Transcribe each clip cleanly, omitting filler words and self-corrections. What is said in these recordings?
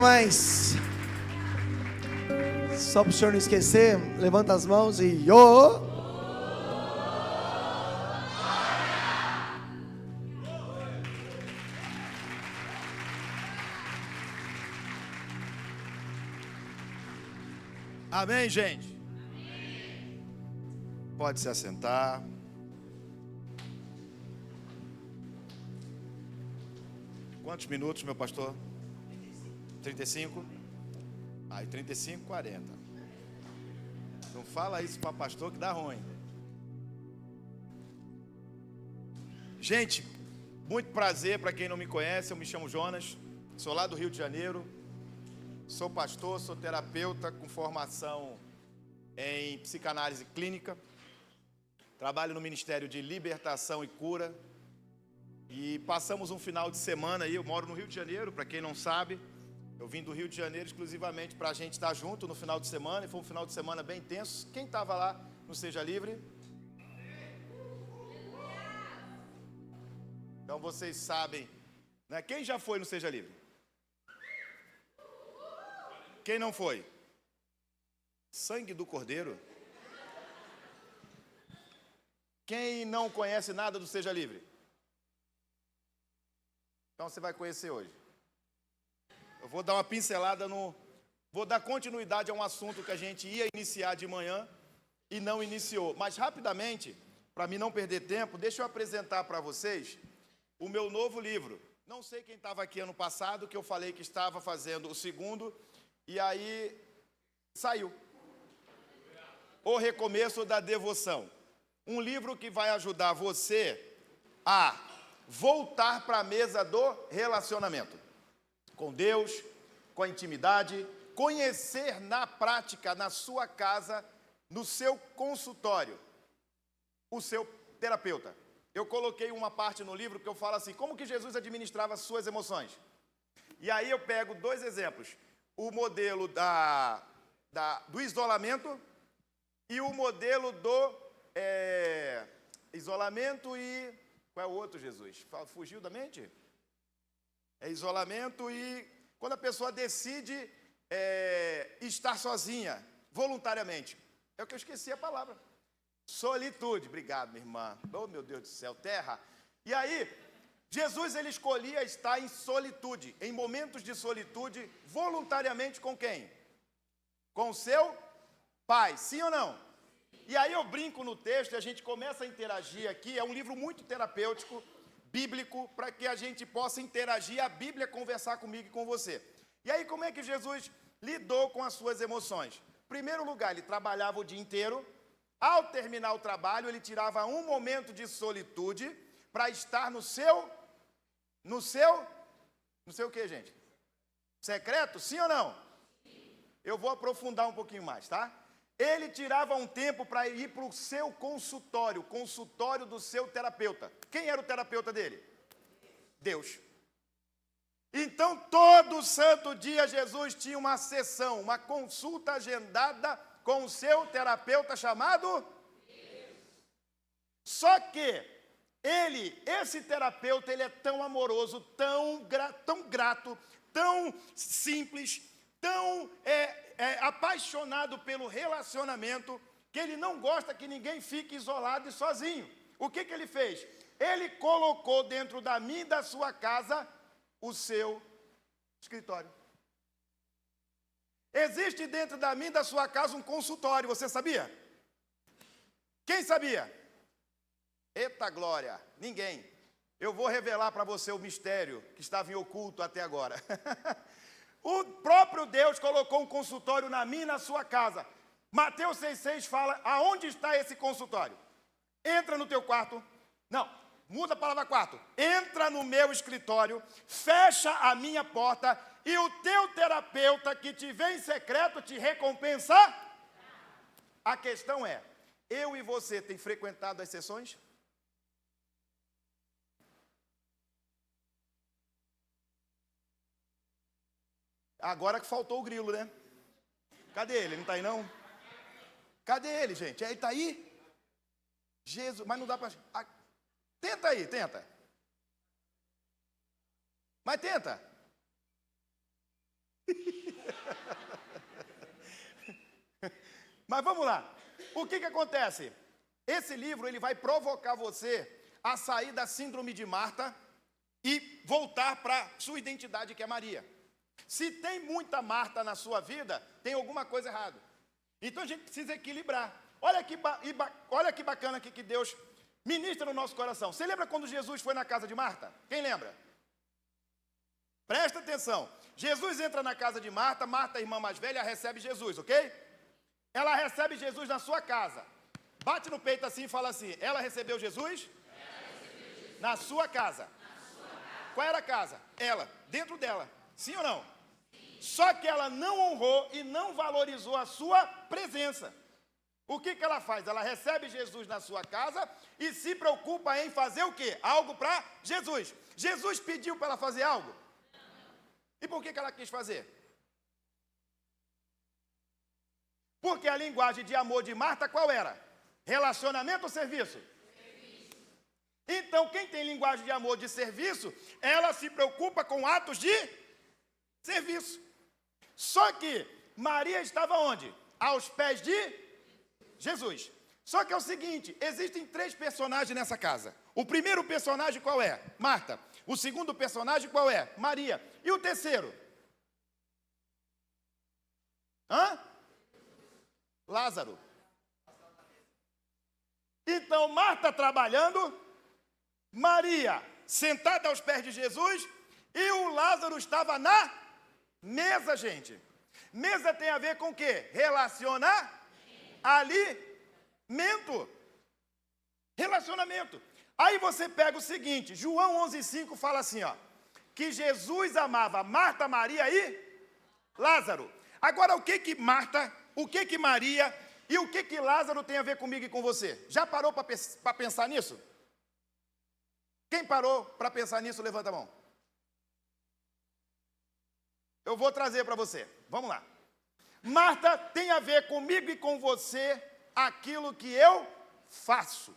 Mas, só para o senhor não esquecer, levanta as mãos e yo. Amém, gente? Pode se assentar. Quantos minutos, meu pastor? 35? Aí 35, 40. Não fala isso para pastor que dá ruim. Gente, muito prazer para quem não me conhece, eu me chamo Jonas, sou lá do Rio de Janeiro, sou pastor, sou terapeuta com formação em psicanálise clínica, trabalho no Ministério de Libertação e Cura e passamos um final de semana aí, eu moro no Rio de Janeiro, para quem não sabe. Eu vim do Rio de Janeiro exclusivamente para a gente estar junto no final de semana, e foi um final de semana bem intenso. Quem estava lá no Seja Livre? Então vocês sabem, né? Quem já foi no Seja Livre? Quem não foi? Sangue do Cordeiro. Quem não conhece nada do Seja Livre? Então você vai conhecer hoje. Eu vou dar uma pincelada vou dar continuidade a um assunto que a gente ia iniciar de manhã e não iniciou. Mas rapidamente, para mim não perder tempo, deixa eu apresentar para vocês o meu novo livro. Não sei quem estava aqui ano passado, que eu falei que estava fazendo o segundo, e aí saiu. O Recomeço da Devoção. Um livro que vai ajudar você a voltar para a mesa do relacionamento com Deus, com a intimidade, conhecer na prática, na sua casa, no seu consultório, o seu terapeuta. Eu coloquei uma parte no livro que eu falo assim, como que Jesus administrava as suas emoções? E aí eu pego dois exemplos, o modelo do isolamento e o modelo do isolamento e... Qual é o outro, Jesus? Fugiu da mente? É isolamento e quando a pessoa decide estar sozinha, voluntariamente. É o que eu esqueci a palavra. Solitude. Obrigado, minha irmã. Oh, meu Deus do céu, terra. E aí, Jesus, ele escolhia estar em solitude, em momentos de solitude, voluntariamente com quem? Com o seu pai, sim ou não? E aí eu brinco no texto e a gente começa a interagir aqui, é um livro muito terapêutico, bíblico, para que a gente possa interagir, a Bíblia conversar comigo e com você. E aí, como é que Jesus lidou com as suas emoções? Em primeiro lugar, ele trabalhava o dia inteiro. Ao terminar o trabalho, ele tirava um momento de solitude para estar no seu o quê, gente? Secreto, sim ou não? Eu vou aprofundar um pouquinho mais, tá? Ele tirava um tempo para ir para o seu consultório, consultório do seu terapeuta. Quem era o terapeuta dele? Deus. Então, todo santo dia, Jesus tinha uma sessão, uma consulta agendada com o seu terapeuta chamado Deus. Só que esse terapeuta, ele é tão amoroso, tão grato, tão simples, tão apaixonado pelo relacionamento, que ele não gosta que ninguém fique isolado e sozinho. O que ele fez? Ele colocou dentro da minha e da sua casa o seu escritório. Existe dentro da minha e da sua casa um consultório, você sabia? Quem sabia? Eita glória, ninguém. Eu vou revelar para você o mistério que estava em oculto até agora. O próprio Deus colocou um consultório na minha e na sua casa. Mateus 6,6 fala, aonde está esse consultório? Entra no teu quarto. Não, muda a palavra quarto. Entra no meu escritório, fecha a minha porta e o teu terapeuta que te vê em secreto te recompensa. A questão é, eu e você tem frequentado as sessões? Agora que faltou o grilo, né? Cadê ele? Não está aí, não? Cadê ele, gente? Ele está aí? Jesus, mas não dá para... Tenta aí, tenta. Mas tenta. Mas vamos lá. O que acontece? Esse livro ele vai provocar você a sair da síndrome de Marta e voltar para sua identidade, que é Maria. Se tem muita Marta na sua vida, tem alguma coisa errada. Então a gente precisa equilibrar. Olha que bacana aqui que Deus ministra no nosso coração. Você lembra quando Jesus foi na casa de Marta? Quem lembra? Presta atenção. Jesus entra na casa de Marta, Marta, a irmã mais velha, recebe Jesus, ok? Ela recebe Jesus na sua casa. Bate no peito assim e fala assim, ela recebeu Jesus? Na sua casa. Qual era a casa? Ela, dentro dela. Sim ou não? Só que ela não honrou e não valorizou a sua presença. O que ela faz? Ela recebe Jesus na sua casa e se preocupa em fazer o quê? Algo para Jesus. Jesus pediu para ela fazer algo? E por que ela quis fazer? Porque a linguagem de amor de Marta qual era? Relacionamento ou serviço? Então, quem tem linguagem de amor de serviço, ela se preocupa com atos de serviço. Só que Maria estava onde? Aos pés de Jesus. Só que é o seguinte, existem 3 personagens nessa casa. O primeiro personagem qual é? Marta. O segundo personagem qual é? Maria. E o terceiro? Lázaro. Então, Marta trabalhando, Maria sentada aos pés de Jesus e o Lázaro estava na mesa, gente. Mesa tem a ver com o quê? Alimento. Relacionamento. Aí você pega o seguinte, João 11,5 fala assim, ó, que Jesus amava Marta, Maria e Lázaro. Agora, o que Marta, o que Maria e o que Lázaro tem a ver comigo e com você? Já parou para pensar nisso? Quem parou para pensar nisso, levanta a mão. Eu vou trazer para você. Vamos lá. Marta tem a ver comigo e com você aquilo que eu faço.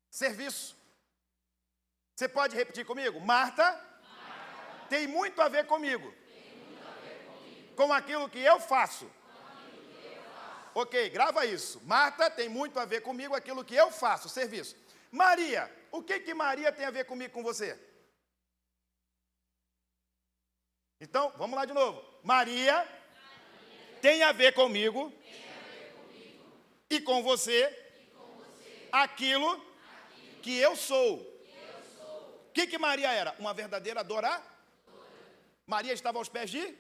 Serviço. Você pode repetir comigo? Marta tem muito a ver comigo. Com aquilo que eu faço. Ok, grava isso. Marta tem muito a ver comigo aquilo que eu faço, serviço. Maria, o que Maria tem a ver comigo, com você? Então, vamos lá de novo. Maria tem a ver comigo e com você aquilo que eu sou. O que Maria era? Uma verdadeira adoradora. Maria estava aos pés de?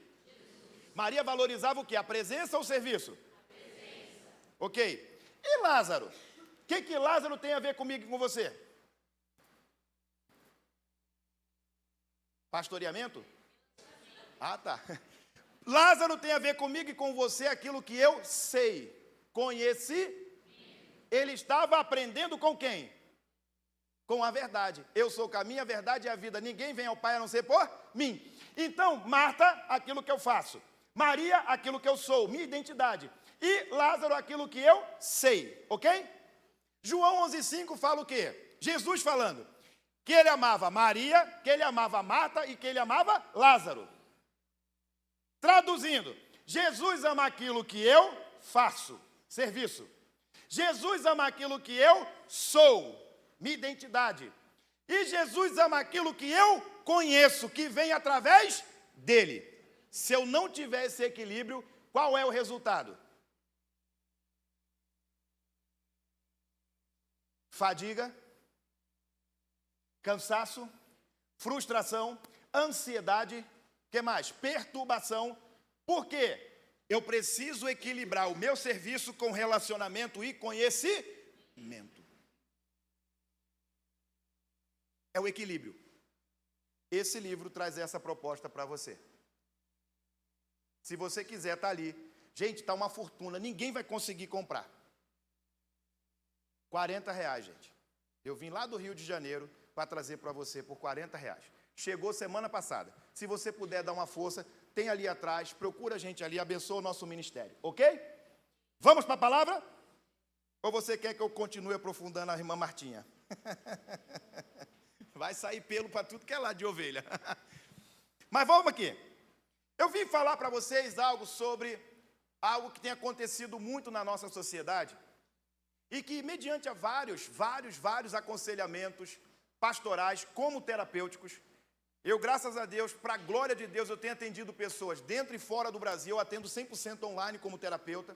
Maria valorizava o quê? A presença ou o serviço? A presença. Ok. E Lázaro? O que Lázaro tem a ver comigo e com você? Pastoreamento? Ah, tá. Lázaro tem a ver comigo e com você aquilo que eu sei. Conheci. Ele estava aprendendo com quem? Com a verdade. Eu sou o caminho, a verdade e a vida. Ninguém vem ao Pai a não ser por mim. Então, Marta, aquilo que eu faço. Maria, aquilo que eu sou, minha identidade. E Lázaro, aquilo que eu sei. Ok? João 11,5 fala o quê? Jesus falando que ele amava Maria, que ele amava Marta e que ele amava Lázaro. Traduzindo, Jesus ama aquilo que eu faço, serviço. Jesus ama aquilo que eu sou, minha identidade. E Jesus ama aquilo que eu conheço, que vem através dele. Se eu não tiver esse equilíbrio, qual é o resultado? Fadiga, cansaço, frustração, ansiedade, o que mais? Perturbação. Por quê? Eu preciso equilibrar o meu serviço com relacionamento e conhecimento. É o equilíbrio. Esse livro traz essa proposta para você. Se você quiser, está ali. Gente, está uma fortuna, ninguém vai conseguir comprar. R$40, gente. Eu vim lá do Rio de Janeiro para trazer para você por R$40. Chegou semana passada. Se você puder dar uma força, tem ali atrás, procura a gente ali, abençoa o nosso ministério, ok? Vamos para a palavra? Ou você quer que eu continue aprofundando a irmã Martinha? Vai sair pelo para tudo que é lado de ovelha. Mas vamos aqui. Eu vim falar para vocês algo sobre algo que tem acontecido muito na nossa sociedade e que, mediante a vários aconselhamentos pastorais, como terapêuticos, eu, graças a Deus, para a glória de Deus, eu tenho atendido pessoas dentro e fora do Brasil, eu atendo 100% online como terapeuta.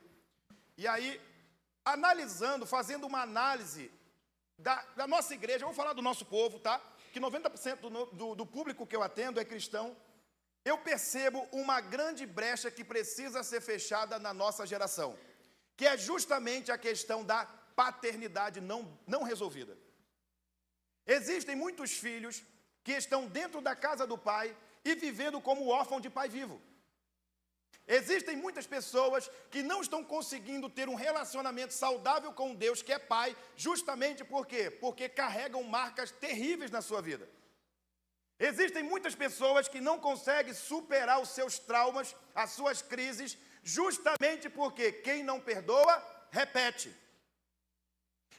E aí, analisando, fazendo uma análise da nossa igreja, eu vou falar do nosso povo, tá? Que 90% do público que eu atendo é cristão. Eu percebo uma grande brecha que precisa ser fechada na nossa geração, que é justamente a questão da paternidade não resolvida. Existem muitos filhos que estão dentro da casa do pai e vivendo como órfão de pai vivo. Existem muitas pessoas que não estão conseguindo ter um relacionamento saudável com Deus, que é pai, justamente por quê? Porque carregam marcas terríveis na sua vida. Existem muitas pessoas que não conseguem superar os seus traumas, as suas crises, justamente porque quem não perdoa, repete.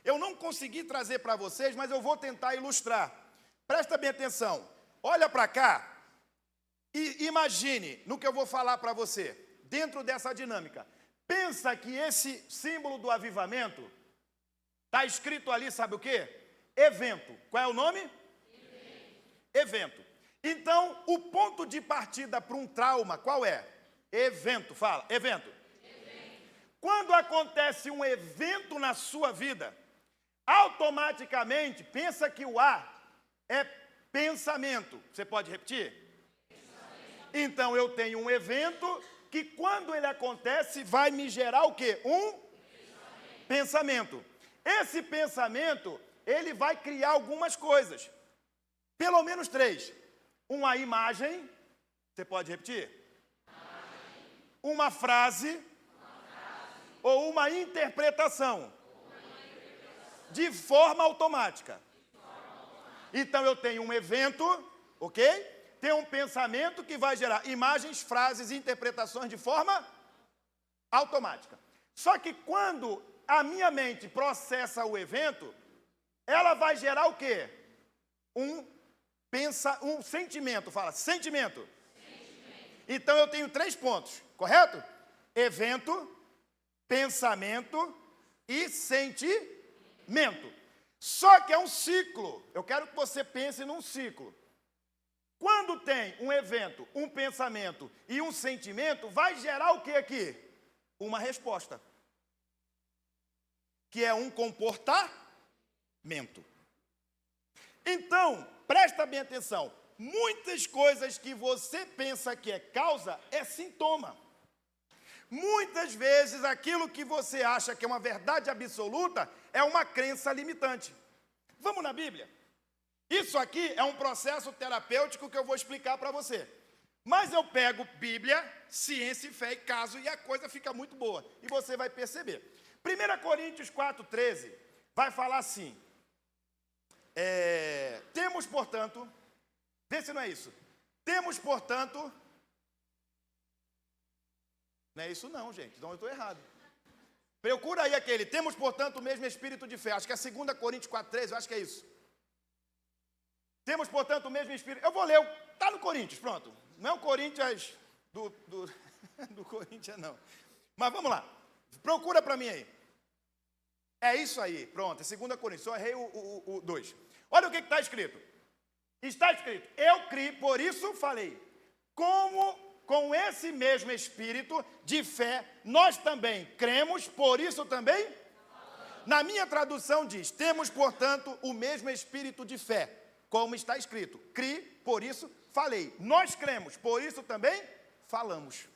Eu não consegui trazer para vocês, mas eu vou tentar ilustrar. Presta bem atenção. Olha para cá e imagine no que eu vou falar para você, dentro dessa dinâmica. Pensa que esse símbolo do avivamento está escrito ali, sabe o quê? Evento. Qual é o nome? Evento. Então, o ponto de partida para um trauma, qual é? Evento. Fala, evento. Quando acontece um evento na sua vida, automaticamente, pensa que o A é pensamento. Você pode repetir? Então, eu tenho um evento que, quando ele acontece, vai me gerar o quê? Um pensamento. Esse pensamento, ele vai criar algumas coisas. Pelo menos 3. Uma imagem. Você pode repetir? Uma frase. Ou uma interpretação. De forma automática. Então, eu tenho um evento, ok? Tem um pensamento que vai gerar imagens, frases e interpretações de forma automática. Só que quando a minha mente processa o evento, ela vai gerar o quê? Um sentimento. Fala, sentimento. Então eu tenho 3 pontos, correto? Evento, pensamento e sentimento. Só que é um ciclo. Eu quero que você pense num ciclo. Quando tem um evento, um pensamento e um sentimento, vai gerar o que aqui? Uma resposta. Que é um comportamento. Então, presta bem atenção. Muitas coisas que você pensa que é causa, é sintoma. Muitas vezes, aquilo que você acha que é uma verdade absoluta, é uma crença limitante. Vamos na Bíblia? Isso aqui é um processo terapêutico que eu vou explicar para você. Mas eu pego Bíblia, ciência e fé e caso, e a coisa fica muito boa. E você vai perceber. 1 Coríntios 4,13 vai falar assim. Temos, portanto... Vê se não é isso. Temos, portanto... Não é isso não, gente. Então eu estou errado. Procura aí aquele. Temos, portanto, o mesmo espírito de fé. Acho que é 2 Coríntios 4,13, eu acho que é isso. Temos, portanto, o mesmo espírito. Eu vou ler, está no Coríntios, pronto. Não é o Coríntios do Corinthians, não. Mas vamos lá. Procura para mim aí. É isso aí, pronto. É 2 Coríntios, só errei o 2. Olha o que está escrito. Está escrito, eu criei, por isso falei. Como com esse mesmo espírito de fé, nós também cremos, por isso também. Na minha tradução diz, temos, portanto, o mesmo espírito de fé. Como está escrito, criei, por isso falei. Nós cremos, por isso também falamos.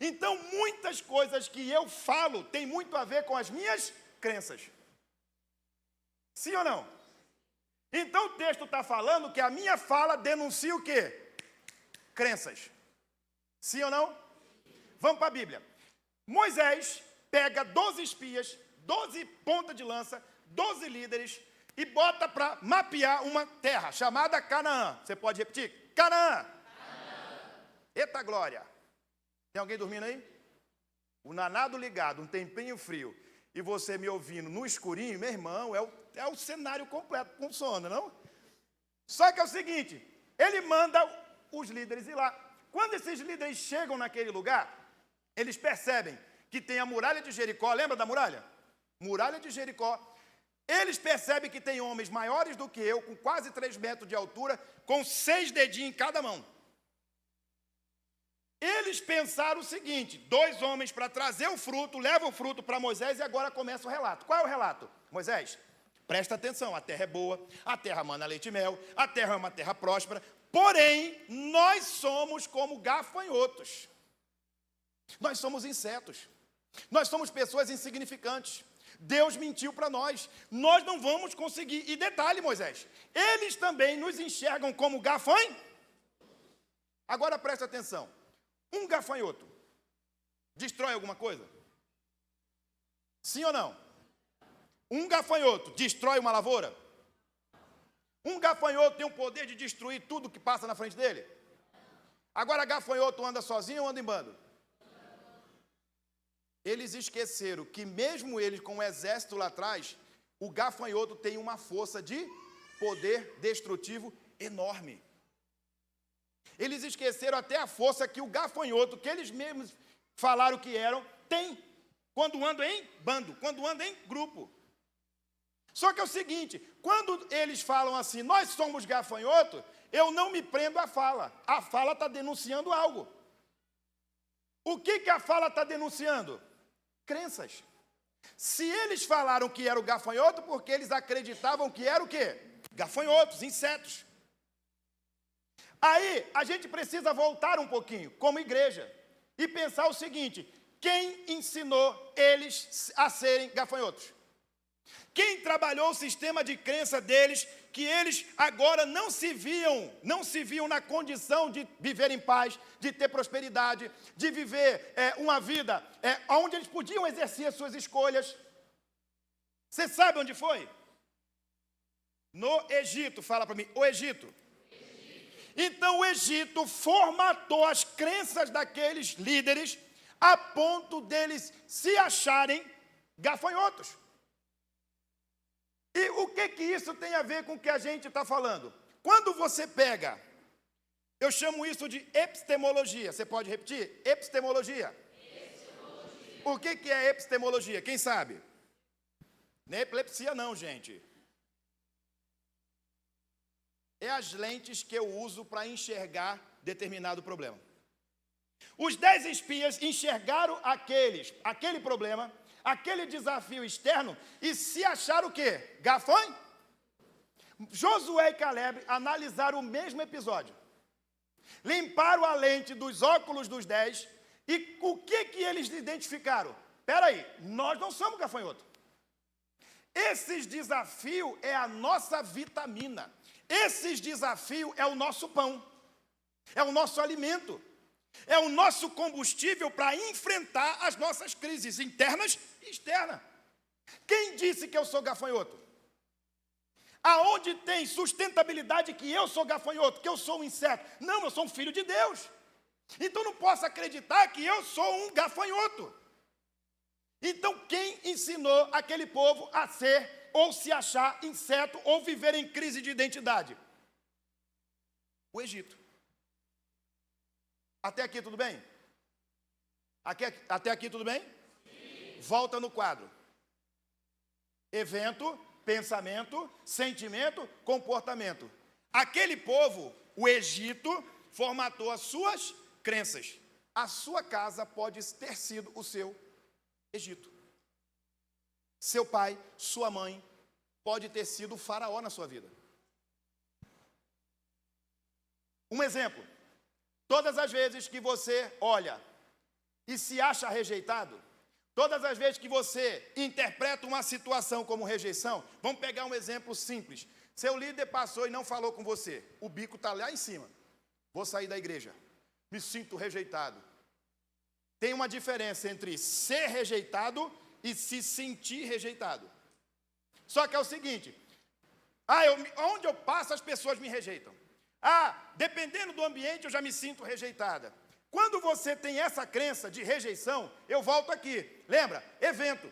Então, muitas coisas que eu falo têm muito a ver com as minhas crenças. Sim ou não? Então, o texto está falando que a minha fala denuncia o quê? Crenças. Sim ou não? Vamos para a Bíblia. Moisés pega 12 espias, 12 pontas de lança, 12 líderes, e bota para mapear uma terra chamada Canaã. Você pode repetir? Canaã. Eita glória. Tem alguém dormindo aí? O nanado ligado, um tempinho frio, e você me ouvindo no escurinho, meu irmão, é o cenário completo com sono, não? Só que é o seguinte, ele manda os líderes ir lá. Quando esses líderes chegam naquele lugar, eles percebem que tem a muralha de Jericó, lembra da muralha? Muralha de Jericó. Eles percebem que tem homens maiores do que eu, com quase 3 metros de altura, com 6 dedinhos em cada mão. Eles pensaram o seguinte: 2 homens para trazer o fruto, levam o fruto para Moisés e agora começa o relato. Qual é o relato? Moisés, presta atenção, a terra é boa, a terra mana leite e mel, a terra é uma terra próspera, porém, nós somos como gafanhotos. Nós somos insetos. Nós somos pessoas insignificantes. Deus mentiu para nós. Nós não vamos conseguir. E detalhe, Moisés, eles também nos enxergam como gafanhotos. Agora presta atenção. Um gafanhoto destrói alguma coisa? Sim ou não? Um gafanhoto destrói uma lavoura? Um gafanhoto tem o poder de destruir tudo que passa na frente dele? Agora, gafanhoto anda sozinho ou anda em bando? Eles esqueceram que mesmo eles com o exército lá atrás, o gafanhoto tem uma força de poder destrutivo enorme. Eles esqueceram até a força que o gafanhoto, que eles mesmos falaram que eram, tem quando andam em bando, quando andam em grupo. Só que é o seguinte, quando eles falam assim, nós somos gafanhotos, eu não me prendo à fala. A fala está denunciando algo. O que a fala está denunciando? Crenças. Se eles falaram que era o gafanhoto, porque eles acreditavam que era o quê? Gafanhotos, insetos. Aí, a gente precisa voltar um pouquinho, como igreja, e pensar o seguinte: quem ensinou eles a serem gafanhotos? Quem trabalhou o sistema de crença deles, que eles agora não se viam na condição de viver em paz, de ter prosperidade, de viver uma vida onde eles podiam exercer as suas escolhas? Você sabe onde foi? No Egito, fala para mim, o Egito. Então o Egito formatou as crenças daqueles líderes a ponto deles se acharem gafanhotos. E o que isso tem a ver com o que a gente está falando? Quando você pega, eu chamo isso de epistemologia. Você pode repetir? Epistemologia. O que é epistemologia? Quem sabe? Não é epilepsia não, gente. É as lentes que eu uso para enxergar determinado problema. Os 10 espias enxergaram aquele problema, aquele desafio externo, e se acharam o quê? Gafanhotos? Josué e Caleb analisaram o mesmo episódio. Limparam a lente dos óculos dos 10, e o que eles identificaram? Espera aí, nós não somos gafanhotos. Esses desafios é a nossa vitamina. Esses desafios é o nosso pão, é o nosso alimento, é o nosso combustível para enfrentar as nossas crises internas e externas. Quem disse que eu sou gafanhoto? Aonde tem sustentabilidade que eu sou gafanhoto, que eu sou um inseto? Não, eu sou um filho de Deus. Então não posso acreditar que eu sou um gafanhoto. Então quem ensinou aquele povo a ser ou se achar inseto, ou viver em crise de identidade? O Egito. Até aqui tudo bem? Até aqui tudo bem? Sim. Volta no quadro. Evento, pensamento, sentimento, comportamento. Aquele povo, o Egito, formatou as suas crenças. A sua casa pode ter sido o seu Egito. Seu pai, sua mãe, pode ter sido o faraó na sua vida. Um exemplo. Todas as vezes que você olha e se acha rejeitado, todas as vezes que você interpreta uma situação como rejeição, vamos pegar um exemplo simples. Seu líder passou e não falou com você. O bico está lá em cima. Vou sair da igreja. Me sinto rejeitado. Tem uma diferença entre ser rejeitado e se sentir rejeitado. Só que é o seguinte, onde eu passo as pessoas me rejeitam. Dependendo do ambiente eu já me sinto rejeitada. Quando você tem essa crença de rejeição, eu volto aqui. Lembra? Evento.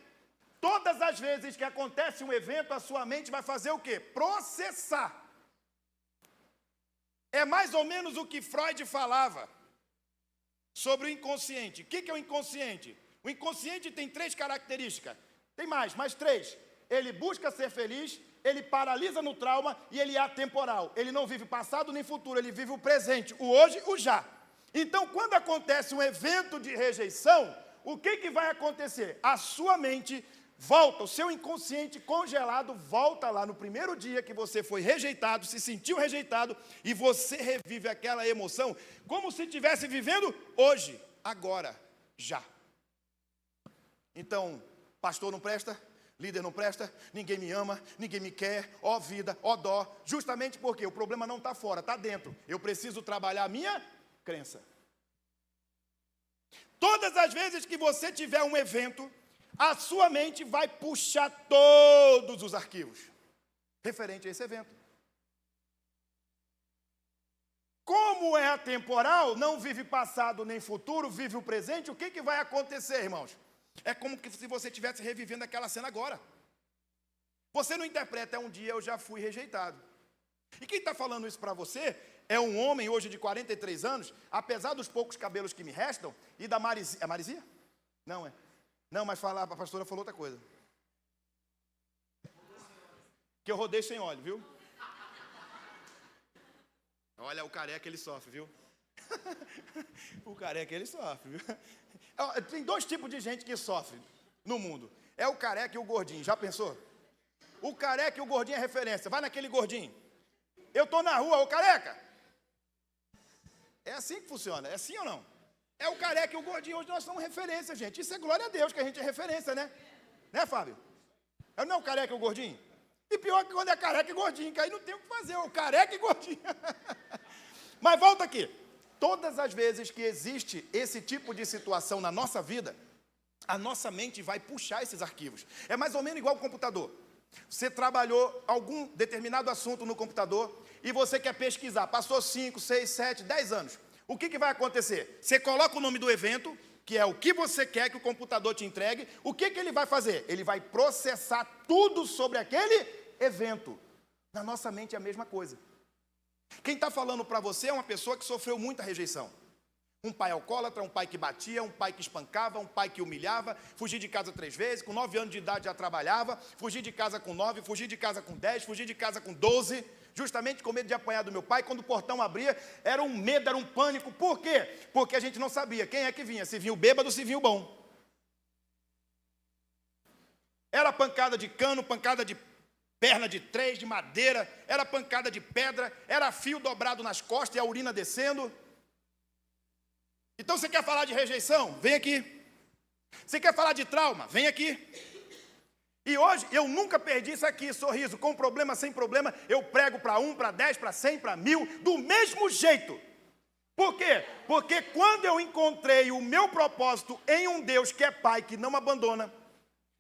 Todas as vezes que acontece um evento, a sua mente vai fazer o quê? Processar. É mais ou menos o que Freud falava. sobre o inconsciente. O que é o inconsciente? O inconsciente tem 3 características. Tem mais 3. Ele busca ser feliz, ele paralisa no trauma e ele é atemporal. Ele não vive passado nem futuro, ele vive o presente, o hoje, o já. Então, quando acontece um evento de rejeição, o que vai acontecer? A sua mente volta, o seu inconsciente congelado volta lá no primeiro dia que você foi rejeitado, se sentiu rejeitado, e você revive aquela emoção como se estivesse vivendo hoje, agora, já. Então, pastor não presta, líder não presta, ninguém me ama, ninguém me quer, ó vida, ó dó, justamente porque o problema não está fora, está dentro. Eu preciso trabalhar a minha crença. Todas as vezes que você tiver um evento, a sua mente vai puxar todos os arquivos referente a esse evento. Como é atemporal, não vive passado nem futuro, vive o presente, o que vai acontecer, irmãos? É como se você estivesse revivendo aquela cena agora. Você não interpreta, um dia eu já fui rejeitado. E quem está falando isso para você é um homem hoje de 43 anos, apesar dos poucos cabelos que me restam, e da Marizia. É Marizia? Não, é. Não, mas a pastora falou outra coisa. Que eu rodei sem óleo, viu? Olha, o careca ele sofre, viu? O careca ele sofre, viu? Tem 2 tipos de gente que sofre no mundo. É o careca e o gordinho, já pensou? O careca e o gordinho é referência. Vai naquele gordinho. Eu tô na rua, ô careca. É assim que funciona, é assim ou não? É o careca e o gordinho, hoje nós somos referência, gente. Isso é glória a Deus que a gente é referência, né? Né, Fábio? Não é o careca e o gordinho? E pior que quando é careca e gordinho, que aí não tem o que fazer, o careca e gordinho. Mas volta aqui. Todas as vezes que existe esse tipo de situação na nossa vida, a nossa mente vai puxar esses arquivos. É mais ou menos igual ao computador. Você trabalhou algum determinado assunto no computador e você quer pesquisar. Passou 5, 6, 7, 10 anos. O que vai acontecer? Você coloca o nome do evento, que é o que você quer que o computador te entregue. O que ele vai fazer? Ele vai processar tudo sobre aquele evento. Na nossa mente é a mesma coisa. Quem está falando para você é uma pessoa que sofreu muita rejeição. Um pai alcoólatra, um pai que batia, um pai que espancava, um pai que humilhava, fugi de casa 3 vezes, com 9 anos de idade já trabalhava, fugi de casa com 9, fugi de casa com 10, fugi de casa com 12, justamente com medo de apanhar do meu pai. Quando o portão abria, era um medo, era um pânico. Por quê? Porque a gente não sabia quem é que vinha, se vinha o bêbado ou se vinha o bom. Era pancada de cano, pancada de perna de 3, de madeira, era pancada de pedra, era fio dobrado nas costas e a urina descendo. Então você quer falar de rejeição? Vem aqui. Você quer falar de trauma? Vem aqui. E hoje eu nunca perdi isso aqui, sorriso, com problema, sem problema, eu prego para 1, para 10, para 100, para 1000, do mesmo jeito. Por quê? Porque quando eu encontrei o meu propósito em um Deus que é Pai, que não abandona,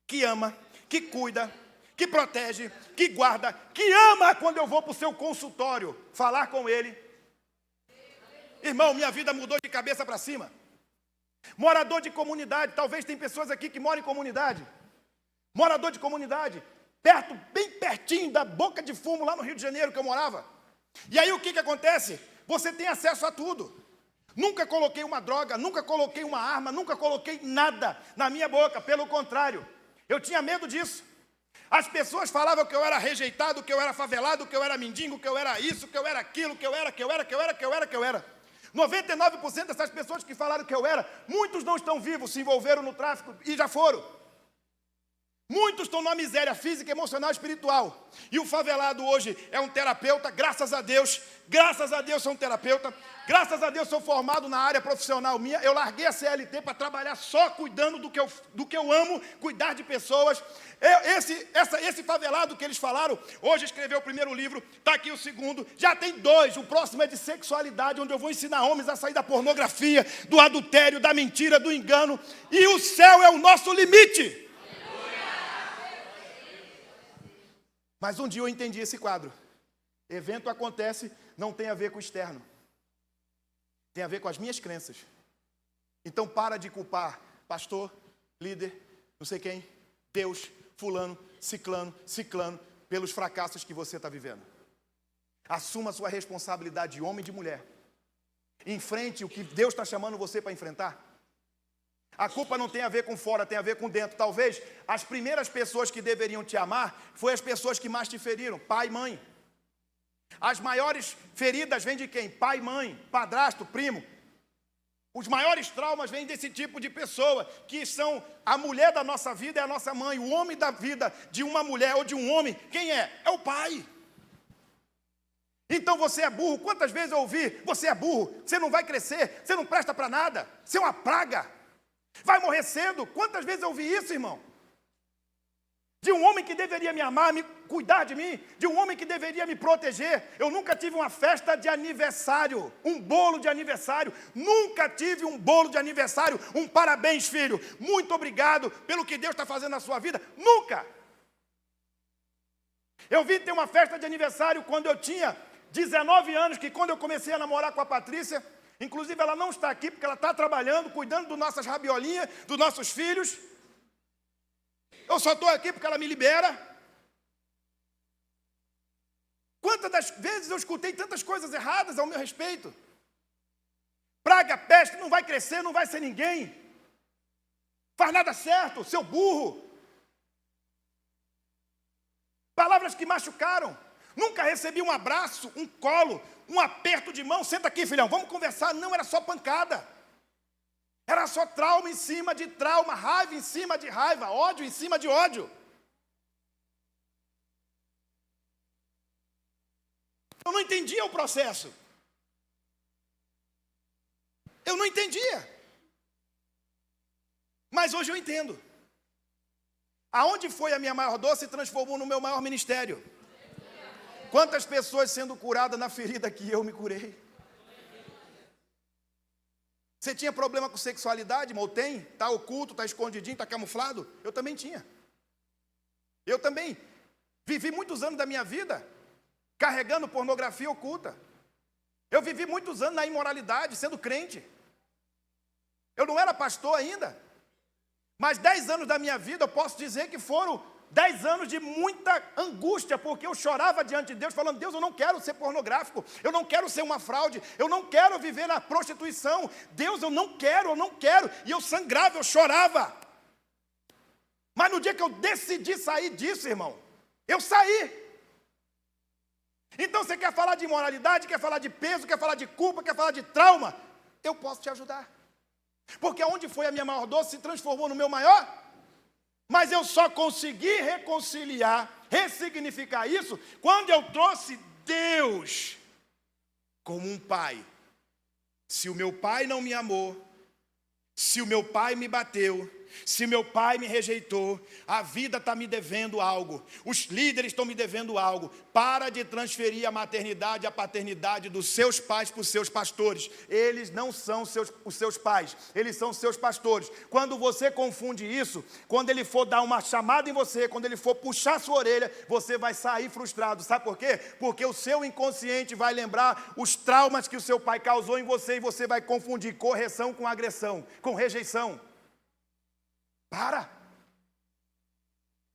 que ama, que cuida, que protege, que guarda, que ama quando eu vou para o seu consultório falar com Ele. Irmão, minha vida mudou de cabeça para cima. Morador de comunidade, talvez tem pessoas aqui que moram em comunidade. Morador de comunidade, perto, bem pertinho da Boca de Fumo, lá no Rio de Janeiro que eu morava. E aí o que acontece? Você tem acesso a tudo. Nunca coloquei uma droga, nunca coloquei uma arma, nunca coloquei nada na minha boca, pelo contrário. Eu tinha medo disso. As pessoas falavam que eu era rejeitado, que eu era favelado, que eu era mendigo, que eu era isso, que eu era aquilo, que eu era. 99% dessas pessoas que falaram que eu era, muitos não estão vivos, se envolveram no tráfico e já foram. Muitos estão na miséria física, emocional e espiritual. E o favelado hoje é um terapeuta, graças a Deus sou um terapeuta, graças a Deus sou formado na área profissional minha. Eu larguei a CLT para trabalhar só cuidando do que eu amo, cuidar de pessoas. Esse favelado que eles falaram, hoje escreveu o primeiro livro, está aqui o segundo, já tem 2, o próximo é de sexualidade, onde eu vou ensinar homens a sair da pornografia, do adultério, da mentira, do engano, e o céu é o nosso limite. Mas um dia eu entendi esse quadro. Evento acontece, não tem a ver com o externo. Tem a ver com as minhas crenças. Então para de culpar pastor, líder, não sei quem, Deus, fulano, ciclano, pelos fracassos que você está vivendo. Assuma a sua responsabilidade de homem e de mulher. Enfrente o que Deus está chamando você para enfrentar. A culpa não tem a ver com fora, tem a ver com dentro. Talvez as primeiras pessoas que deveriam te amar foram as pessoas que mais te feriram, pai e mãe. As maiores feridas vêm de quem? Pai, mãe, padrasto, primo. Os maiores traumas vêm desse tipo de pessoa, que são a mulher da nossa vida é a nossa mãe, o homem da vida de uma mulher ou de um homem, quem é? É o pai. Então você é burro. Quantas vezes eu ouvi, você é burro, você não vai crescer, você não presta para nada, você é uma praga, vai morrer cedo. Quantas vezes eu ouvi isso, irmão? De um homem que deveria me amar, me cuidar de mim, de um homem que deveria me proteger. Eu nunca tive uma festa de aniversário, um bolo de aniversário, nunca tive um bolo de aniversário, um parabéns, filho, muito obrigado pelo que Deus está fazendo na sua vida, nunca. Eu vim ter uma festa de aniversário quando eu tinha 19 anos, que quando eu comecei a namorar com a Patrícia, inclusive ela não está aqui porque ela está trabalhando, cuidando das nossas rabiolinhas, dos nossos filhos. Eu só estou aqui porque ela me libera. Quantas das vezes eu escutei tantas coisas erradas ao meu respeito? Praga, peste, não vai crescer, não vai ser ninguém. Faz nada certo, seu burro. Palavras que machucaram. Nunca recebi um abraço, um colo, um aperto de mão. Senta aqui, filhão, vamos conversar. Não, era só pancada. Era só trauma em cima de trauma, raiva em cima de raiva, ódio em cima de ódio. Eu não entendia o processo. Eu não entendia. Mas hoje eu entendo. Aonde foi a minha maior dor se transformou no meu maior ministério. Quantas pessoas sendo curadas na ferida que eu me curei. Você tinha problema com sexualidade, irmão? Tem? Está oculto, está escondidinho, está camuflado? Eu também tinha. Eu também vivi muitos anos da minha vida carregando pornografia oculta. Eu vivi muitos anos na imoralidade, sendo crente. Eu não era pastor ainda. Mas 10 anos da minha vida, eu posso dizer que foram 10 anos de muita angústia, porque eu chorava diante de Deus, falando, Deus, eu não quero ser pornográfico, eu não quero ser uma fraude, eu não quero viver na prostituição, Deus, eu não quero, e eu sangrava, eu chorava. Mas no dia que eu decidi sair disso, irmão, eu saí. Então você quer falar de imoralidade, quer falar de peso, quer falar de culpa, quer falar de trauma, eu posso te ajudar. Porque onde foi a minha maior dor se transformou no meu maior. Mas eu só consegui reconciliar, ressignificar isso, quando eu trouxe Deus como um pai. Se o meu pai não me amou, se o meu pai me bateu, se meu pai me rejeitou, a vida está me devendo algo, os líderes estão me devendo algo. Para de transferir a maternidade e a paternidade dos seus pais para os seus pastores. Eles não são os seus pais, eles são seus pastores. Quando você confunde isso, quando ele for dar uma chamada em você, quando ele for puxar sua orelha, você vai sair frustrado. Sabe por quê? Porque o seu inconsciente vai lembrar os traumas que o seu pai causou em você, e você vai confundir correção com agressão, com rejeição. Para!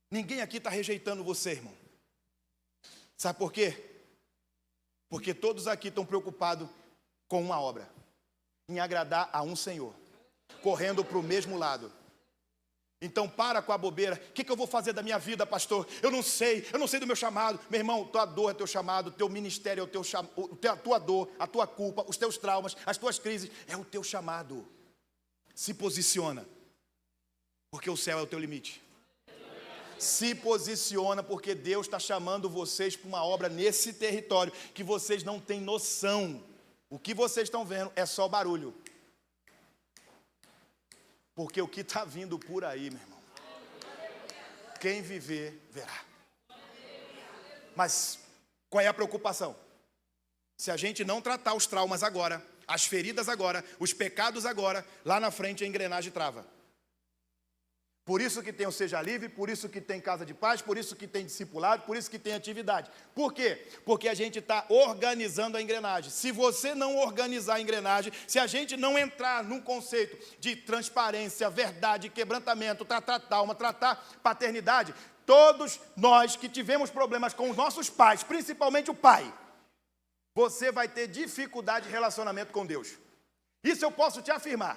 Ninguém aqui está rejeitando você, irmão. Sabe por quê? Porque todos aqui estão preocupados com uma obra, em agradar a um Senhor, correndo para o mesmo lado. Então para com a bobeira. O que eu vou fazer da minha vida, pastor? Eu não sei do meu chamado. Meu irmão, tua dor é teu chamado, teu ministério é o teu chamado, a tua dor, a tua culpa, os teus traumas, as tuas crises, é o teu chamado. Se posiciona. Porque o céu é o teu limite. Se posiciona, porque Deus está chamando vocês para uma obra nesse território que vocês não têm noção. O que vocês estão vendo é só barulho. Porque o que está vindo por aí, meu irmão, quem viver, verá. Mas qual é a preocupação? Se a gente não tratar os traumas agora, as feridas agora, os pecados agora, lá na frente a engrenagem trava. Por isso que tem o Seja Livre, por isso que tem Casa de Paz, por isso que tem discipulado, por isso que tem atividade. Por quê? Porque a gente está organizando a engrenagem. Se você não organizar a engrenagem, se a gente não entrar num conceito de transparência, verdade, quebrantamento, tratar trauma, tratar paternidade, todos nós que tivemos problemas com os nossos pais, principalmente o pai, você vai ter dificuldade de relacionamento com Deus. Isso eu posso te afirmar.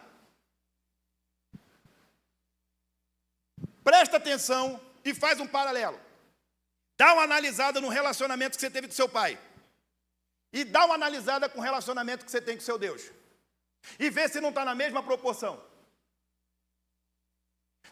Presta atenção e faz um paralelo. Dá uma analisada no relacionamento que você teve com seu pai. E dá uma analisada com o relacionamento que você tem com seu Deus. E vê se não está na mesma proporção.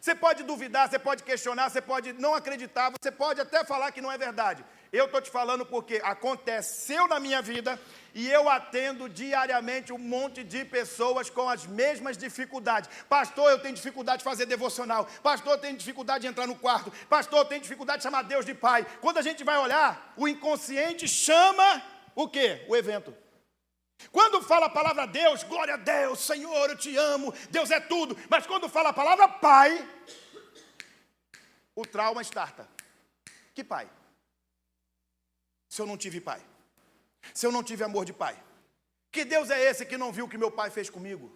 Você pode duvidar, você pode questionar, você pode não acreditar, você pode até falar que não é verdade. Eu estou te falando porque aconteceu na minha vida e eu atendo diariamente um monte de pessoas com as mesmas dificuldades. Pastor, eu tenho dificuldade de fazer devocional. Pastor, eu tenho dificuldade de entrar no quarto. Pastor, eu tenho dificuldade de chamar Deus de Pai. Quando a gente vai olhar, o inconsciente chama o quê? O evento. Quando fala a palavra Deus, glória a Deus, Senhor, eu te amo, Deus é tudo. Mas quando fala a palavra Pai, o trauma starta. Que pai? Se eu não tive pai? Se eu não tive amor de pai? Que Deus é esse que não viu o que meu pai fez comigo?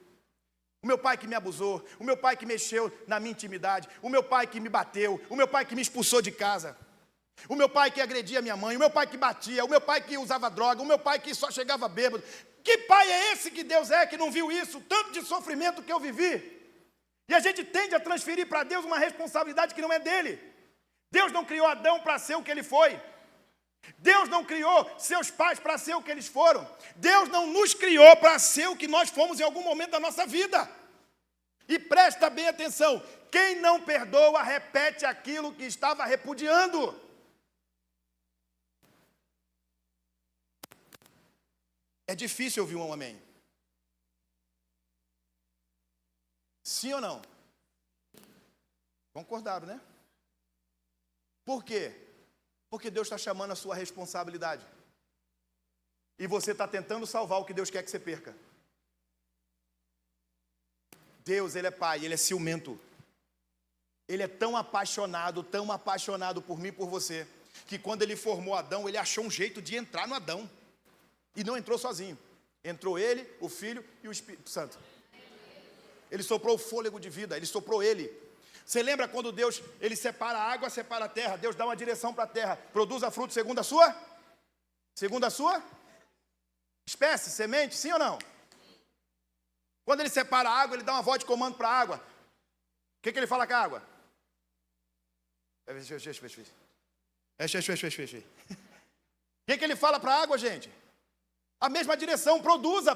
O meu pai que me abusou, o meu pai que mexeu na minha intimidade, o meu pai que me bateu, o meu pai que me expulsou de casa. O meu pai que agredia minha mãe, o meu pai que batia, o meu pai que usava droga, o meu pai que só chegava bêbado. Que pai é esse que Deus é, que não viu isso? Tanto de sofrimento que eu vivi. E a gente tende a transferir para Deus uma responsabilidade que não é dele. Deus não criou Adão para ser o que ele foi. Deus não criou seus pais para ser o que eles foram. Deus não nos criou para ser o que nós fomos em algum momento da nossa vida. E presta bem atenção, quem não perdoa, repete aquilo que estava repudiando. É difícil ouvir um amém. Sim ou não? Concordaram, né? Por quê? Porque Deus está chamando a sua responsabilidade. E você está tentando salvar o que Deus quer que você perca. Deus, Ele é Pai, Ele é ciumento. Ele é tão apaixonado por mim e por você, que quando Ele formou Adão, Ele achou um jeito de entrar no Adão. E não entrou sozinho. Entrou Ele, o Filho e o Espírito Santo. Ele soprou o fôlego de vida, Ele soprou Ele. Você lembra quando Deus, Ele separa a água, separa a terra, Deus dá uma direção para a terra, produza fruto segundo a sua espécie, semente, sim ou não? Quando Ele separa a água, Ele dá uma voz de comando para a água. O que Ele fala com a água? O que Ele fala para a água, gente? A mesma direção, produza,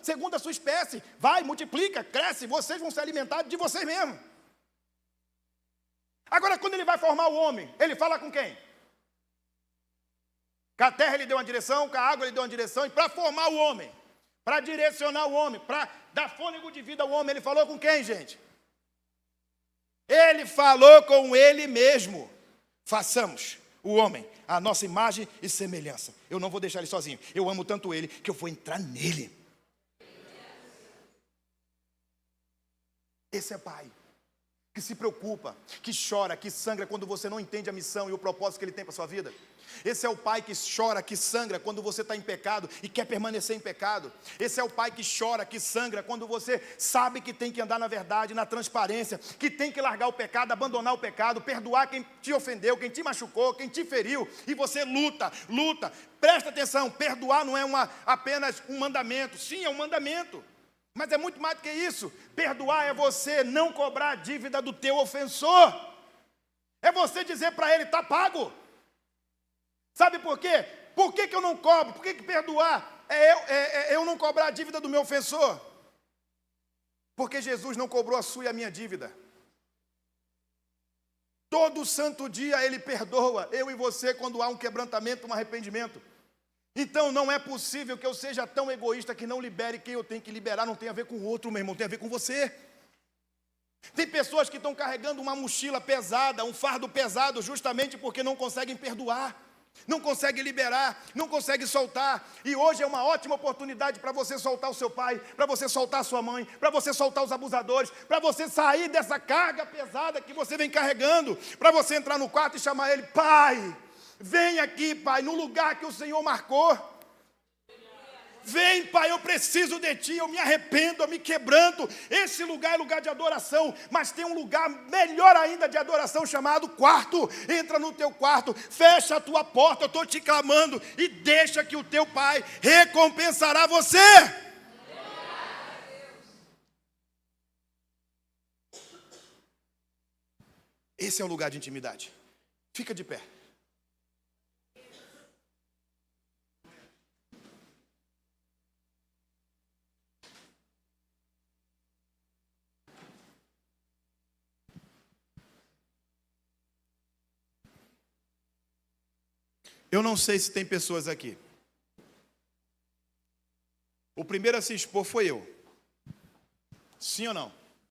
segundo a sua espécie. Vai, multiplica, cresce, vocês vão se alimentar de vocês mesmos. Agora, quando Ele vai formar o homem, Ele fala com quem? Com a terra Ele deu uma direção, com a água Ele deu uma direção, e para formar o homem, para direcionar o homem, para dar fôlego de vida ao homem, Ele falou com quem, gente? Ele falou com Ele mesmo. Façamos o homem a nossa imagem e semelhança. Eu não vou deixar Ele sozinho. Eu amo tanto Ele que eu vou entrar nele. Esse é Pai que se preocupa, que chora, que sangra quando você não entende a missão e o propósito que Ele tem para a sua vida. Esse é o Pai que chora, que sangra quando você está em pecado e quer permanecer em pecado. Esse é o Pai que chora, que sangra quando você sabe que tem que andar na verdade, na transparência, que tem que largar o pecado, abandonar o pecado, perdoar quem te ofendeu, quem te machucou, quem te feriu, e você luta. Presta atenção, perdoar não é apenas um mandamento. Sim, é um mandamento, mas é muito mais do que isso. Perdoar é você não cobrar a dívida do teu ofensor. É você dizer para ele, está pago. Sabe por quê? Por que eu não cobro? Por que perdoar é eu não cobrar a dívida do meu ofensor? Porque Jesus não cobrou a sua e a minha dívida. Todo santo dia Ele perdoa eu e você quando há um quebrantamento, um arrependimento. Então não é possível que eu seja tão egoísta que não libere quem eu tenho que liberar. Não tem a ver com o outro, meu irmão, tem a ver com você. Tem pessoas que estão carregando uma mochila pesada, um fardo pesado, justamente porque não conseguem perdoar. Não consegue liberar, não consegue soltar. E hoje é uma ótima oportunidade para você soltar o seu pai, para você soltar a sua mãe, para você soltar os abusadores, para você sair dessa carga pesada que você vem carregando, para você entrar no quarto e chamar ele, Pai, vem aqui, Pai, no lugar que o Senhor marcou. Vem, Pai, eu preciso de Ti, eu me arrependo, eu me quebranto. Esse lugar é lugar de adoração, mas tem um lugar melhor ainda de adoração chamado quarto. Entra no teu quarto, fecha a tua porta, eu estou te clamando, e deixa que o teu Pai recompensará você. Esse é o lugar de intimidade. Fica de pé. Eu não sei se tem pessoas aqui. O primeiro a se expor foi eu. Sim ou não?